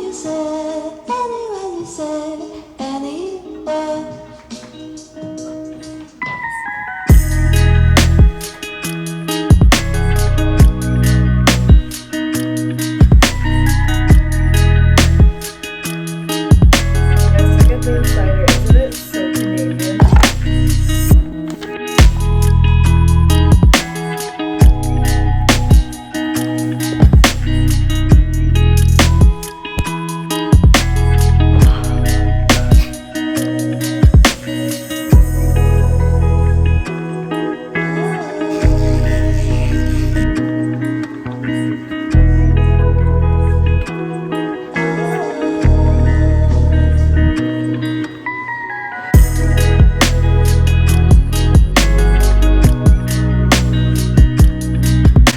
you said, anywhere you said, anywhere.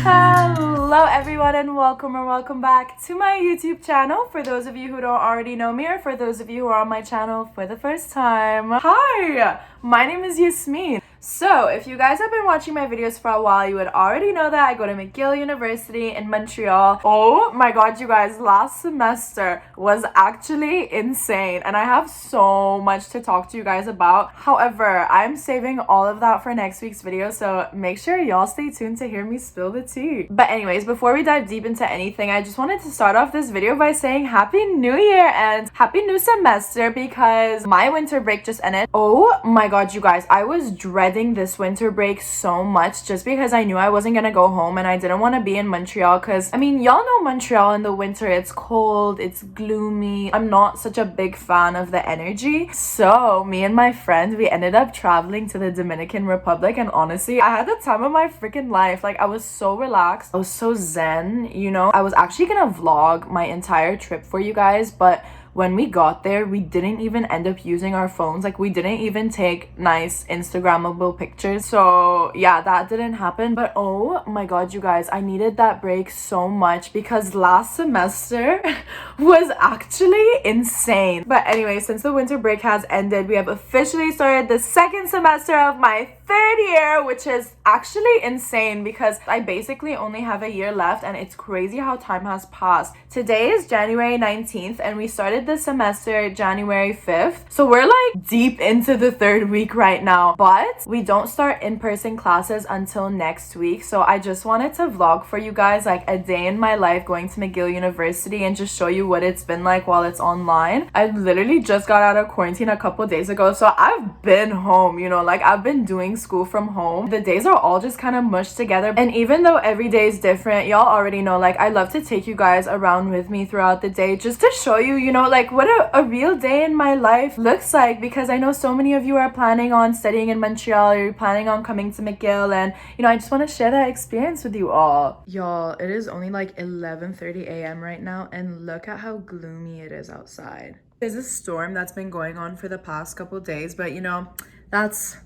Hello everyone and welcome back to my YouTube channel. For those of you who don't already know me, or for those of you who are on my channel for the first time, hi, my name is Yasmin. So if you guys have been watching my videos for a while, you would already know that I go to McGill University in Montreal. Oh my god, you guys, last semester was actually insane and I have so much to talk to you guys about. However, I'm saving all of that for next week's video, so make sure y'all stay tuned to hear me spill the tea. But anyways, before we dive deep into anything, I just wanted to start off this video by saying Happy New Year and Happy New Semester, because my winter break just ended. Oh my god, you guys, I was dreading this winter break so much just because I knew I wasn't gonna go home and I didn't want to be in Montreal, because I mean, y'all know Montreal in the winter, it's cold, it's gloomy. I'm not such a big fan of the energy. So me and my friend, we ended up traveling to the Dominican Republic, and honestly, I had the time of my freaking life. Like, I was so relaxed, I was so zen, you know. I was actually gonna vlog my entire trip for you guys, but when we got there, we didn't even end up using our phones. Like, we didn't even take nice Instagrammable pictures. So yeah, that didn't happen. But oh my god, you guys, I needed that break so much because last semester was actually insane. But anyway, since the winter break has ended, we have officially started the second semester of my third year, which is actually insane because I basically only have a year left, and it's crazy how time has passed. Today is January 19th and we started the semester January 5th. So we're like deep into the third week right now, but we don't start in-person classes until next week. So I just wanted to vlog for you guys like a day in my life going to McGill University and just show you what it's been like while it's online. I literally just got out of quarantine a couple days ago, so I've been home, you know, like I've been doing school from home. The days are all just kind of mushed together, and even though every day is different, y'all already know, like I love to take you guys around with me throughout the day just to show you, you know, like what a real day in my life looks like, because I know so many of you are planning on studying in Montreal, or you're planning on coming to McGill, and you know, I just want to share that experience with you all. Y'all, it is only like 11:30 a.m. right now, and look at how gloomy it is outside. There's a storm that's been going on for the past couple days, but you know, that's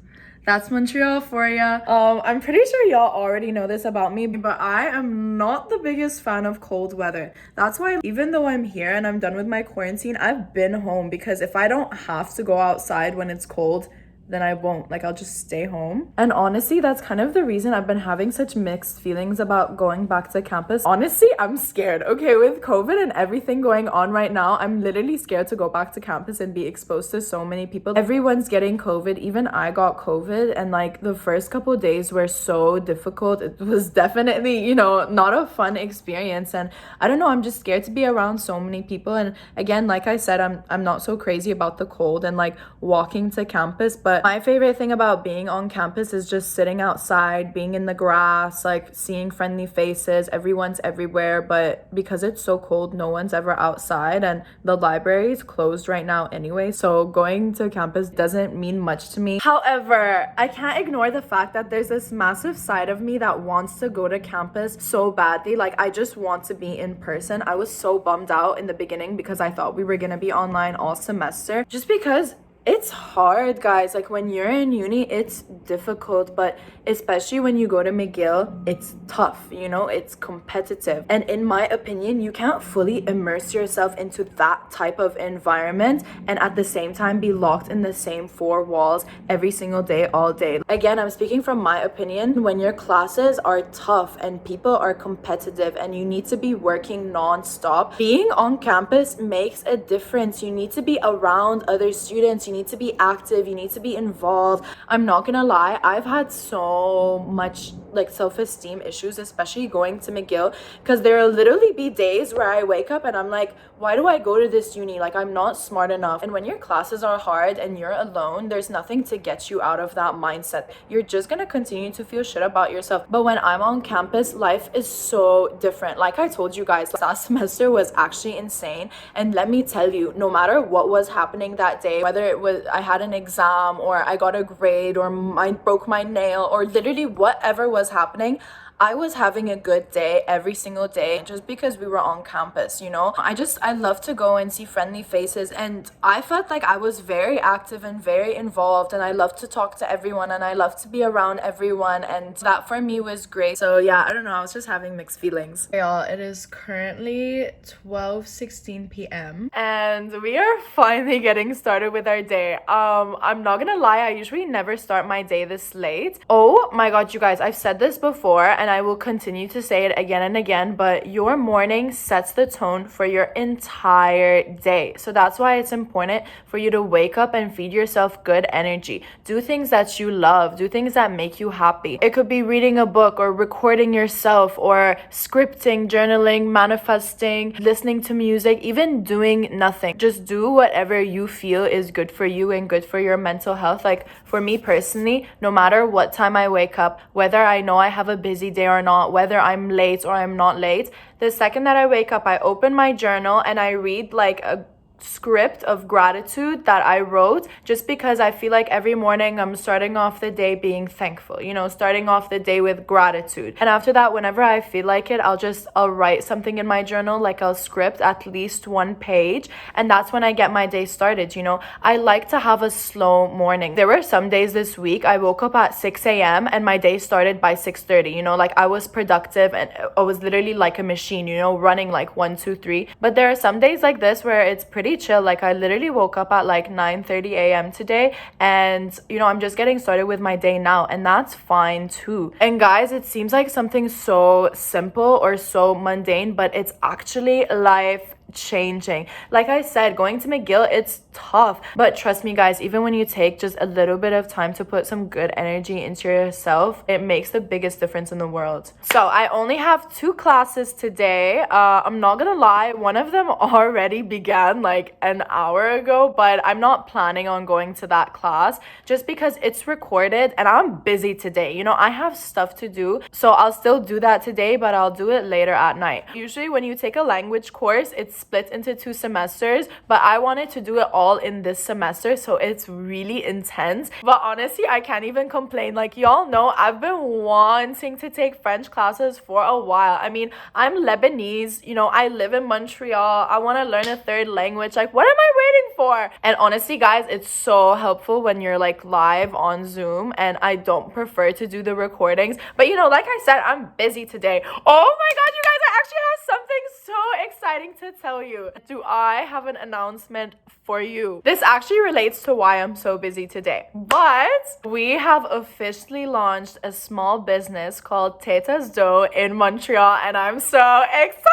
Montreal for ya. I'm pretty sure y'all already know this about me, but I am not the biggest fan of cold weather. That's why even though I'm here and I'm done with my quarantine, I've been home, because if I don't have to go outside when it's cold, then I won't. Like, I'll just stay home. And honestly, that's kind of the reason I've been having such mixed feelings about going back to campus. Honestly, I'm scared. Okay, with COVID and everything going on right now, I'm literally scared to go back to campus and be exposed to so many people. Everyone's getting COVID. Even I got COVID, and like the first couple of days were so difficult. It was definitely, you know, not a fun experience. And I don't know, I'm just scared to be around so many people. And again, like I said, I'm not so crazy about the cold and like walking to campus, but my favorite thing about being on campus is just sitting outside, being in the grass, like seeing friendly faces. Everyone's everywhere, but because it's so cold, no one's ever outside, and the library is closed right now anyway, so going to campus doesn't mean much to me. However, I can't ignore the fact that there's this massive side of me that wants to go to campus so badly. Like, I just want to be in person. I was so bummed out in the beginning because I thought we were gonna be online all semester, just because It's hard, guys. Like when you're in uni, it's difficult, but especially when you go to McGill, it's tough, you know, it's competitive. And in my opinion, you can't fully immerse yourself into that type of environment and at the same time be locked in the same four walls every single day, all day. Again, I'm speaking from my opinion. When your classes are tough and people are competitive and you need to be working non-stop, being on campus makes a difference. You need to be around other students. You need to be active. You need to be involved. I'm not gonna lie, I've had so much like self-esteem issues, especially going to McGill, because there'll literally be days where I wake up and I'm like, why do I go to this uni? Like, I'm not smart enough. And when your classes are hard and you're alone, there's nothing to get you out of that mindset. You're just gonna continue to feel shit about yourself. But when I'm on campus, life is so different. Like I told you guys, last semester was actually insane. And let me tell you, no matter what was happening that day, whether it was I had an exam or I got a grade or I broke my nail or literally whatever was happening, I was having a good day every single day just because we were on campus, you know? I love to go and see friendly faces, and I felt like I was very active and very involved, and I love to talk to everyone and I love to be around everyone, and that for me was great. So yeah, I don't know, I was just having mixed feelings. Y'all, it is currently 12:16 p.m. and we are finally getting started with our day. I'm not gonna lie, I usually never start my day this late. Oh my god, you guys, I've said this before and I will continue to say it again and again, but your morning sets the tone for your entire day. So that's why it's important for you to wake up and feed yourself good energy. Do things that you love, do things that make you happy. It could be reading a book or recording yourself or scripting, journaling, manifesting, listening to music, even doing nothing. Just do whatever you feel is good for you and good for your mental health. Like for me personally, no matter what time I wake up, whether I know I have a busy day or not, whether I'm late or I'm not late, the second that I wake up, I open my journal and I read like a script of gratitude that I wrote, just because I feel like every morning I'm starting off the day being thankful, you know, starting off the day with gratitude. And after that, whenever I feel like it, I'll write something in my journal, like I'll script at least one page, and that's when I get my day started. You know, I like to have a slow morning. There were some days this week I woke up at 6 a.m. and my day started by 6:30, you know, like I was productive and I was literally like a machine, you know, running like 1, 2, 3. But there are some days like this where it's pretty chill. Like I literally woke up at like 9:30 a.m. today, and you know, I'm just getting started with my day now, and that's fine too. And guys, it seems like something so simple or so mundane, but it's actually life changing. Like I said, going to McGill, it's tough, but trust me guys, even when you take just a little bit of time to put some good energy into yourself, it makes the biggest difference in the world. So I only have 2 classes today. I'm not gonna lie, one of them already began like an hour ago, but I'm not planning on going to that class just because it's recorded and I'm busy today. You know, I have stuff to do, so I'll still do that today, but I'll do it later at night. Usually when you take a language course, it's split into 2 semesters, but I wanted to do it all in this semester, so it's really intense. But honestly, I can't even complain. Like y'all know, I've been wanting to take French classes for a while. I mean, I'm Lebanese, you know, I live in Montreal. I want to learn a 3rd language. Like, what am I waiting for? And honestly guys, it's so helpful when you're like live on Zoom, and I don't prefer to do the recordings, but you know, like I said, I'm busy today. Oh my god, you guys, I actually have something so exciting to tell you. Do I have an announcement for you? This actually relates to why I'm so busy today, but we have officially launched a small business called Teta's Dough in Montreal, and I'm so excited.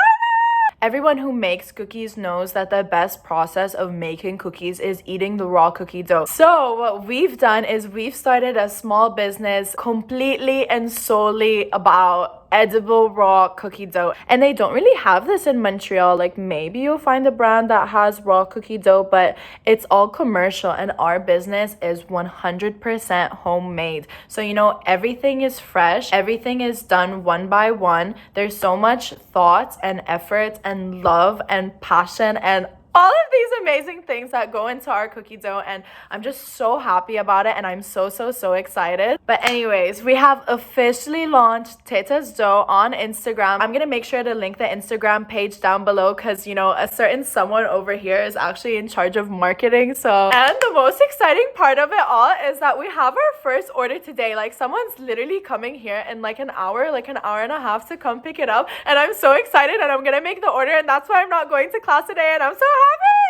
Everyone who makes cookies knows that the best process of making cookies is eating the raw cookie dough. So what we've done is we've started a small business completely and solely about edible raw cookie dough, and they don't really have this in Montreal. Like maybe you'll find a brand that has raw cookie dough, but it's all commercial, and our business is 100% homemade. So you know, everything is fresh, everything is done one by one. There's so much thought and effort and love and passion and all of these amazing things that go into our cookie dough, and I'm just so happy about it, and I'm so excited. But anyways, we have officially launched Teta's Dough on Instagram. I'm gonna make sure to link the Instagram page down below because, you know, a certain someone over here is actually in charge of marketing. So, and the most exciting part of it all is that we have our first order today. Like, someone's literally coming here in like an hour and a half to come pick it up, and I'm so excited, and I'm gonna make the order, and that's why I'm not going to class today, and I'm so happy.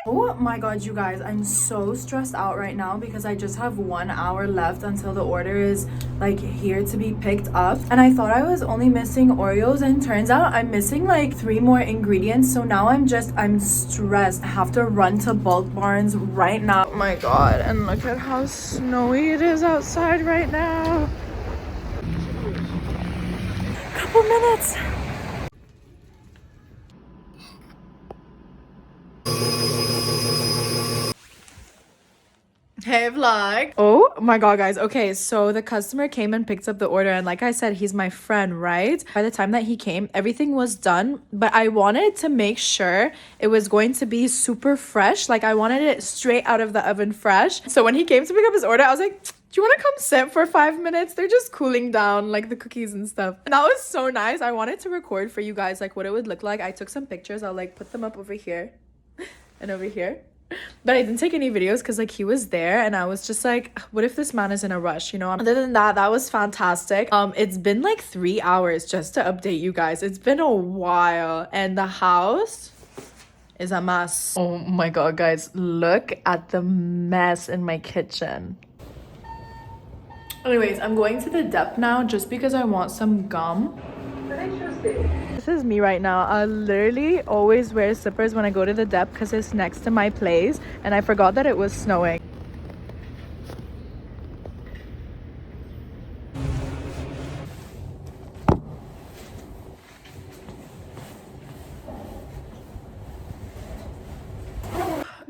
Oh my god, you guys, I'm so stressed out right now because I just have 1 hour left until the order is like here to be picked up, and I thought I was only missing Oreos, and turns out I'm missing like 3 more ingredients. So now I'm stressed. I have to run to Bulk Barnes right now. Oh my god, and look at how snowy it is outside right now. Couple minutes. Hey vlog. Oh my god, guys. Okay, so the customer came and picked up the order, and like I said, he's my friend, right? By the time that he came, everything was done, but I wanted to make sure it was going to be super fresh. Like, I wanted it straight out of the oven fresh. So when he came to pick up his order, I was like, do you want to come sit for 5 minutes? They're just cooling down, like the cookies and stuff. And that was so nice. I wanted to record for you guys like what it would look like. I took some pictures. I'll like put them up over here and over here. But I didn't take any videos because like he was there, and I was just like, what if this man is in a rush, you know? Other than that, that was fantastic. It's been like 3 hours, just to update you guys. It's been a while, and the house is a mess. Oh my god, guys, look at the mess in my kitchen. Anyways, I'm going to the depth now just because I want some gum. This is me right now. I literally always wear slippers when I go to the depth because it's next to my place, and I forgot that it was snowing.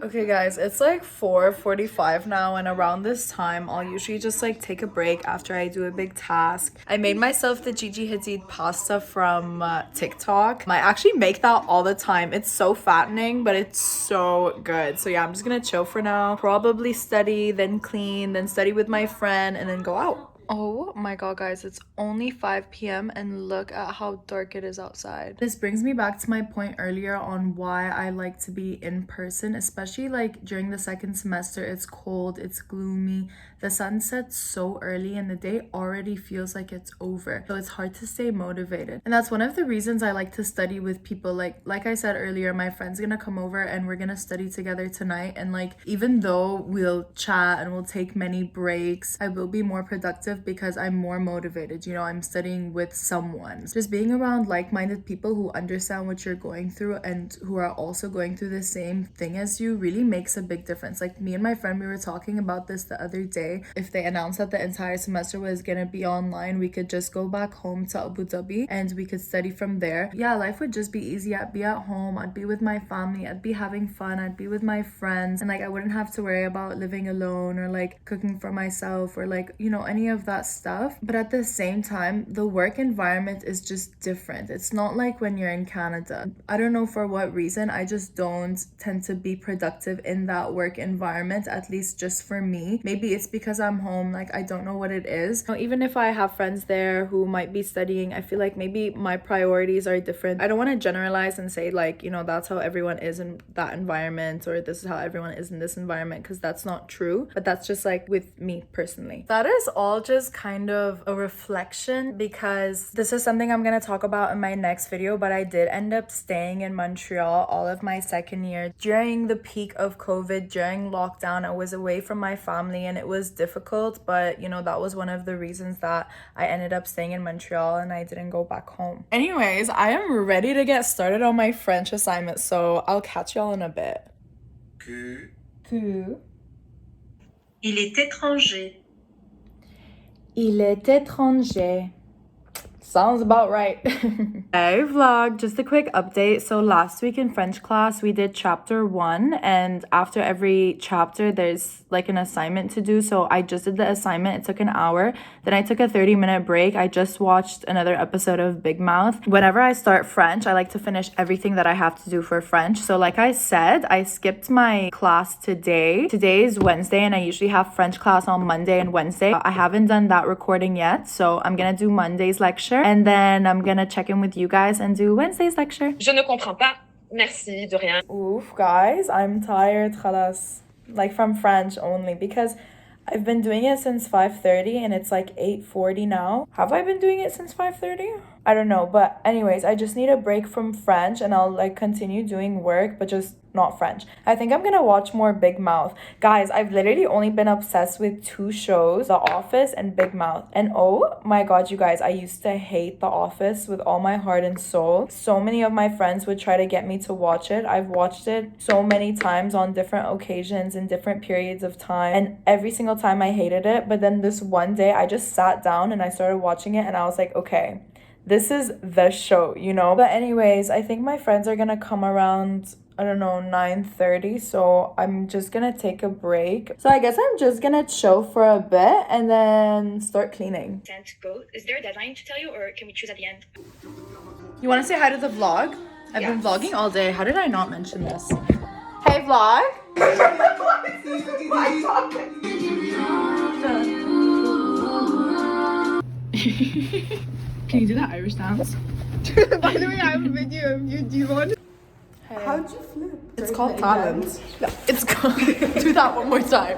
Okay guys, it's like 4:45 now, and around this time I'll usually just like take a break after I do a big task. I made myself the Gigi Hadid pasta from TikTok. I actually make that all the time. It's so fattening, but it's so good. So yeah, I'm just gonna chill for now, probably study, then clean, then study with my friend, and then go out. Oh my god, guys, it's only 5 p.m. and look at how dark it is outside. This brings me back to my point earlier on why I like to be in person, especially like during the second semester. It's cold, it's gloomy, the sun sets so early, and the day already feels like it's over. So it's hard to stay motivated. And that's one of the reasons I like to study with people. Like I said earlier, my friend's gonna come over and we're gonna study together tonight. And like, even though we'll chat and we'll take many breaks, I will be more productive because I'm more motivated. You know, I'm studying with someone. Just being around like-minded people who understand what you're going through and who are also going through the same thing as you really makes a big difference. Like, me and my friend, we were talking about this the other day. If they announced that the entire semester was gonna be online, we could just go back home to Abu Dhabi and we could study from there. Yeah, life would just be easy. I'd be at home, I'd be with my family, I'd be having fun, I'd be with my friends, and like I wouldn't have to worry about living alone or like cooking for myself or like, you know, any of that stuff. But at the same time, the work environment is just different. It's not like when you're in Canada. I don't know for what reason, I just don't tend to be productive in that work environment, at least just for me. Maybe it's because I'm home, like I don't know what it is. Now, even if I have friends there who might be studying, I feel like maybe my priorities are different. I don't want to generalize and say like, you know, that's how everyone is in that environment, or this is how everyone is in this environment, because that's not true. But that's just like with me personally. That is all just kind of a reflection, because this is something I'm gonna talk about in my next video. But I did end up staying in Montreal all of my second year during the peak of COVID. During lockdown, I was away from my family and it was difficult, but you know, that was one of the reasons that I ended up staying in Montreal and I didn't go back home. Anyways, I am ready to get started on my French assignment, so I'll catch y'all in a bit. Que Il est étranger. Il est étranger. Sounds about right. Hey vlog, just a quick update. So last week in French class we did chapter 1, and after every chapter there's like an assignment to do. So I just did the assignment. It took an hour. Then I took a 30-minute break. I just watched another episode of Big Mouth. Whenever I start French, I like to finish everything that I have to do for French. So like I said, I skipped my class today. Today is Wednesday and I usually have French class on Monday and Wednesday. I haven't done that recording yet, so I'm gonna do Monday's lecture and then I'm gonna check in with you guys and do Wednesday's lecture. Je ne comprends pas. Merci, de rien. Oof, guys, I'm tired, khalas. Like from French only, because I've been doing it since 5:30 and it's like 8:40 now. Have I been doing it since 5:30? I don't know, but anyways, I just need a break from French and I'll like continue doing work, but just not French. I think I'm gonna watch more Big Mouth. Guys, I've literally only been obsessed with 2 shows, The Office and Big Mouth. And oh my god, you guys, I used to hate The Office with all my heart and soul. So many of my friends would try to get me to watch it. I've watched it so many times on different occasions in different periods of time, and every single time I hated it. But then this one day I just sat down and I started watching it and I was like, okay, this is the show, you know? But anyways, I think my friends are gonna come around, I don't know, 9:30, so I'm just gonna take a break. So I guess I'm just gonna chill for a bit and then start cleaning. Go. Is there a deadline to tell you, or can we choose at the end? You want to say hi to the vlog? I've been vlogging all day. How did I not mention this? Hey vlog! Can you do that Irish dance? By the way, I have a video of you. Do you want? How'd you flip? It's called talent. Yeah, it's called. Do that one more time.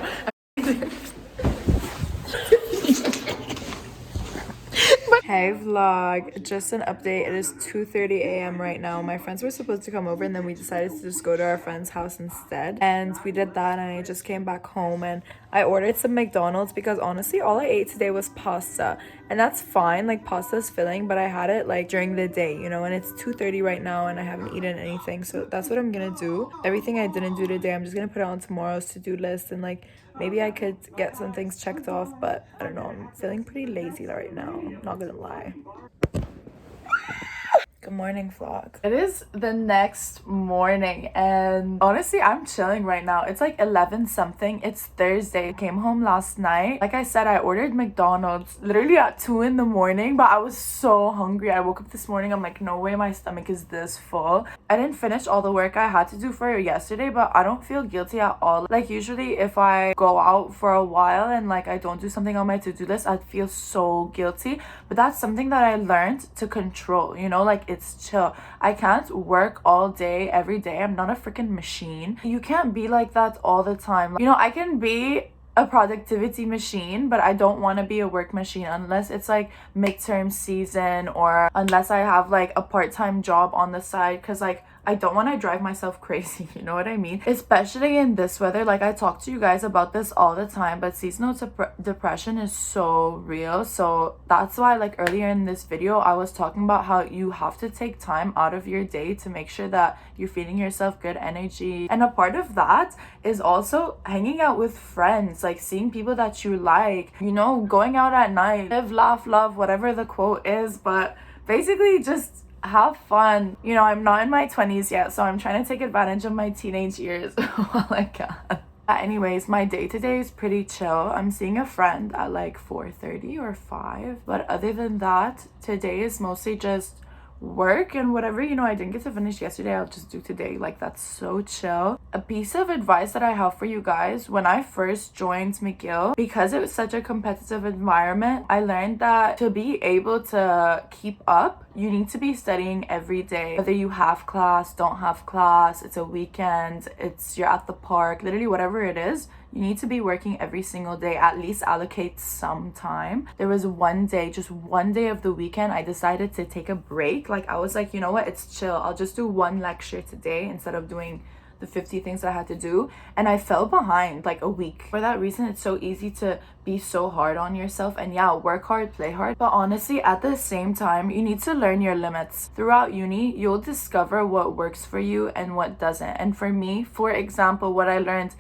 Hey vlog, just an update. It is 2:30 a.m. right now. My friends were supposed to come over and then we decided to just go to our friend's house instead, and we did that and I just came back home and I ordered some McDonald's because honestly all I ate today was pasta, and that's fine, like pasta is filling, but I had it like during the day, you know, and it's 2:30 right now and I haven't eaten anything, so that's what I'm gonna do. Everything I didn't do today I'm just gonna put it on tomorrow's to-do list, and like maybe I could get some things checked off, but I don't know, I'm feeling pretty lazy right now, not gonna lie. Good morning vlog. It is the next morning and honestly I'm chilling right now. It's like 11 something. It's Thursday. I came home last night. Like I said, I ordered McDonald's literally at 2 in the morning, but I was so hungry. I woke up this morning, I'm like, no way my stomach is this full. I didn't finish all the work I had to do for yesterday, but I don't feel guilty at all. Like usually if I go out for a while and like I don't do something on my to-do list, I feel so guilty, but that's something that I learned to control, you know, like it's chill. I can't work all day every day. I'm not a freaking machine. You can't be like that all the time. You know, I can be a productivity machine, but I don't want to be a work machine unless it's like midterm season or unless I have like a part-time job on the side, because like I don't want to drive myself crazy, you know what I mean? Especially in this weather. Like I talk to you guys about this all the time, but seasonal depression is so real. So that's why like earlier in this video I was talking about how you have to take time out of your day to make sure that you're feeding yourself good energy, and a part of that is also hanging out with friends, like seeing people that you like, you know, going out at night, live, laugh, love, whatever the quote is, but basically just have fun. You know, I'm not in my 20s yet, so I'm trying to take advantage of my teenage years while I can. Anyways, my day today is pretty chill. I'm seeing a friend at like 4:30 or 5, but other than that, today is mostly just work and whatever, you know, I didn't get to finish yesterday, I'll just do today. Like that's so chill. A piece of advice that I have for you guys: when I first joined McGill, because it was such a competitive environment, I learned that to be able to keep up, you need to be studying every day, whether you have class, don't have class, it's a weekend, it's you're at the park, literally whatever it is, you need to be working every single day. At least allocate some time. There was one day, just one day of the weekend, I decided to take a break. Like I was like, you know what, it's chill, I'll just do one lecture today instead of doing the 50 things I had to do, and I fell behind like a week. For that reason, it's so easy to be so hard on yourself, and yeah, work hard, play hard, but honestly at the same time you need to learn your limits. Throughout uni you'll discover what works for you and what doesn't, and for me, for example, what I learned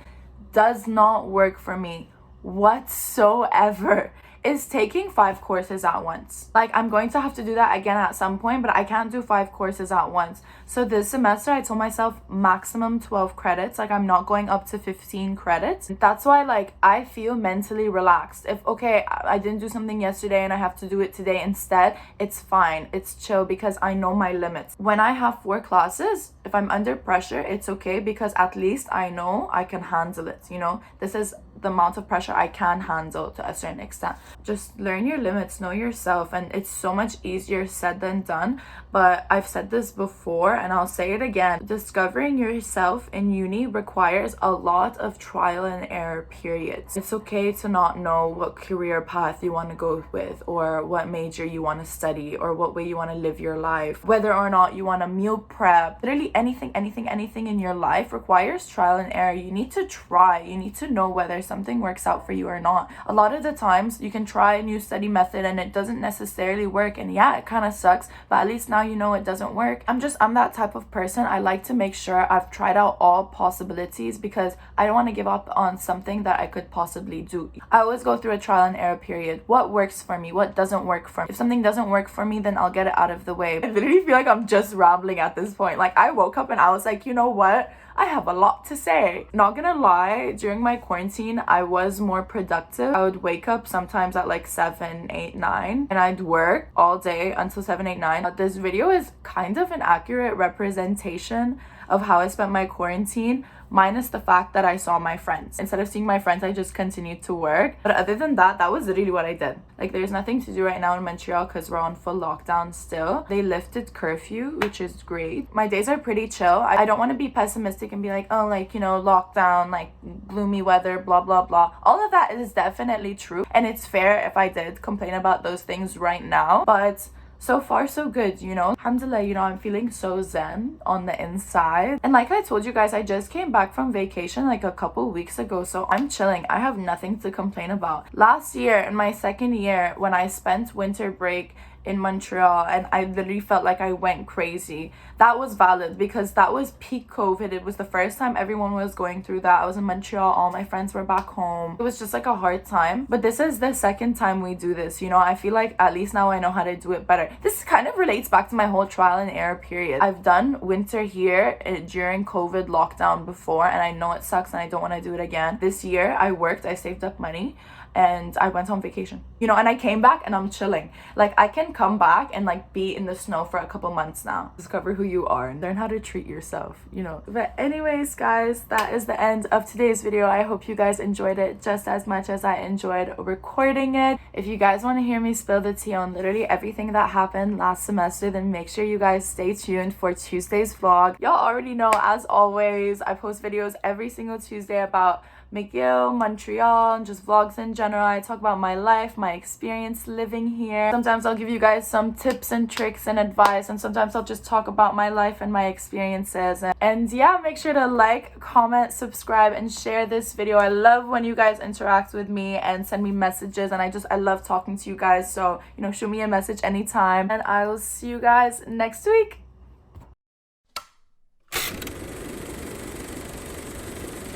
does not work for me whatsoever. is taking 5 courses at once. Like, I'm going to have to do that again at some point, but I can't do 5 courses at once. So this semester I told myself maximum 12 credits. Like, I'm not going up to 15 credits. That's why, like, I feel mentally relaxed. If, okay, I didn't do something yesterday and I have to do it today instead, it's fine, it's chill, because I know my limits. When I have 4 classes, if I'm under pressure, it's okay, because at least I know I can handle it, you know. This is the amount of pressure I can handle to a certain extent. Just learn your limits, know yourself, and it's so much easier said than done. But I've said this before and I'll say it again, discovering yourself in uni requires a lot of trial and error periods. It's okay to not know what career path you want to go with, or what major you want to study, or what way you want to live your life, whether or not you want to meal prep. Literally anything in your life requires trial and error. You need to try, you need to know whether something works out for you or not. A lot of the times you can try a new study method and it doesn't necessarily work, and yeah, it kind of sucks, but at least now you know it doesn't work. I'm that type of person. I like to make sure I've tried out all possibilities, because I don't want to give up on something that I could possibly do. I always go through a trial and error period. What works for me, what doesn't work for me. If something doesn't work for me, then I'll get it out of the way. I literally feel like I'm just rambling at this point. Like, I woke up and I was like, you know what, I have a lot to say. Not gonna lie, during my quarantine, I was more productive. I would wake up sometimes at like 7, 8, 9, and I'd work all day until 7, 8, 9. This video is kind of an accurate representation of how I spent my quarantine, minus the fact that I saw my friends. Instead of seeing my friends, I just continued to work. But other than that, that was literally what I did. Like, there's nothing to do right now in Montreal because we're on full lockdown still. They lifted curfew, which is great. My days are pretty chill. I don't want to be pessimistic and be like, oh, like, you know, lockdown, like gloomy weather, blah, blah, blah. All of that is definitely true. And it's fair if I did complain about those things right now. But so far so good, you know. Alhamdulillah, you know, I'm feeling so zen on the inside. And like I told you guys, I just came back from vacation like a couple weeks ago, so I'm chilling. I have nothing to complain about. Last year, in my second year, when I spent winter break in Montreal and I literally felt like I went crazy, that was valid because that was peak COVID. It was the first time everyone was going through that. I was in Montreal, all my friends were back home. It was just like a hard time. But this is the second time we do this, you know. I feel like at least now I know how to do it better. This kind of relates back to my whole trial and error period. I've done winter here during COVID lockdown before, and I know it sucks and I don't want to do it again. This year I worked, I saved up money, and I went on vacation, you know, and I came back and I'm chilling. Like, I can come back and like be in the snow for a couple months now. Discover who you are and learn how to treat yourself, you know. But anyways, guys, that is the end of today's video. I hope you guys enjoyed it just as much as I enjoyed recording it. If you guys want to hear me spill the tea on literally everything that happened last semester, then make sure you guys stay tuned for Tuesday's vlog. Y'all already know, as always, I post videos every single Tuesday about McGill, Montreal, and just vlogs in general. I talk about my life, my experience living here. Sometimes I'll give you guys some tips and tricks and advice, and sometimes I'll just talk about my life and my experiences. And yeah, make sure to like, comment, subscribe, and share this video. I love when you guys interact with me and send me messages, and I love talking to you guys. So, you know, shoot me a message anytime, and I will see you guys next week.